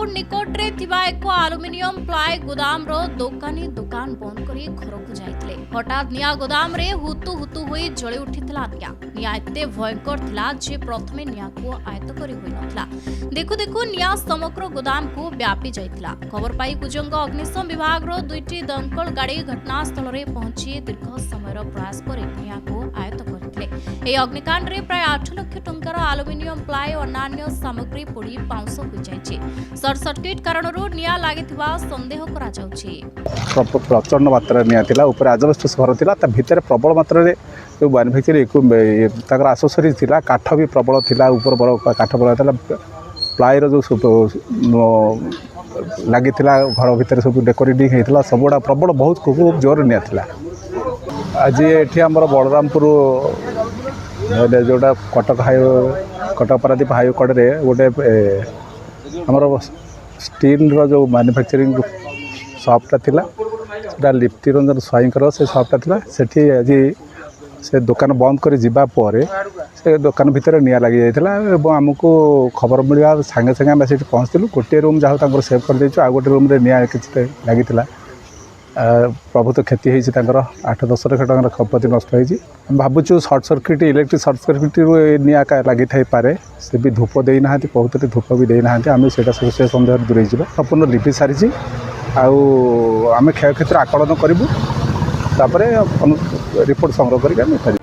बरहमपुर निकट रे थिबा एक आलुमिनियम प्लाय गोदाम रो दोकानी दुकान बंद करी घर को जाइतले। हठात निया गोदाम रे हुतु हुतु होई जळी उठितला। निया एते भयंकर थिला जे प्रथमे निया को आयत्त करी होई नथला। देखु देखु निया समग्र गोदाम को व्यापी जाइतला। खबर पाई कुजंग अग्निशम विभाग रो दुईटी दमकल गाड़ी घटनास्थल रे पहुंची दीर्घ समय प्रयास करी निया को आयत्त करथिले। ए अग्निकांड रे प्राय 8 लाख टंकार आलुमिनियम प्लाय और अन्य सामग्री पोड़ी पाउंस हो जाइछि। सर्ट सर्किट कारणरू निया लागिथिबा संदेह करा जाउछि। प्रचंड मात्रा निया थिला ऊपर आजबेस्टस घर थिला ता भीतर प्रबल मात्रा रे जो मैन्युफैक्चरिंग ताकर एसेसरीज थिला काठ भी प्रबल थिला ऊपर बड़ काठ बड़ा थिला प्लाय रो जो लगी घर भितर सब डेकोरेटिंग होता सबुड़ा प्रबल बहुत खूब जोर निया थिला। आज ये आमर बलरामपुर जोटा कटक कटक पारादीप हाईवे कड़े गोटे आमर स्टील रो जो मैन्युफैक्चरिंग शॉपटा थिला लिप्ति रंजन स्वाईंकर से शॉपटा थिला सेठी आज से दुकान बंद कर जिबा परे से दुकान भितर निया लगी जाइथिला एवं आमको खबर मिलवा संगे संगे आम से पहुँचलु गोटे रूम जहाँ सेव कर देचु आ गोटे रूम रे निया किछि लगी प्रभुत क्षति होती 8-10 लाख टंकार संपत्ति नष्ट होती भावुँ short circuit electric short circuit निया लगी थाईपे से भी धूप देना कहते धूप भी देना आम से सन्देह दूरे जा संपूर्ण लिपि सारी आम क्षय क्षेत्र आकलन करूँ रिपोर्ट संग्रह कर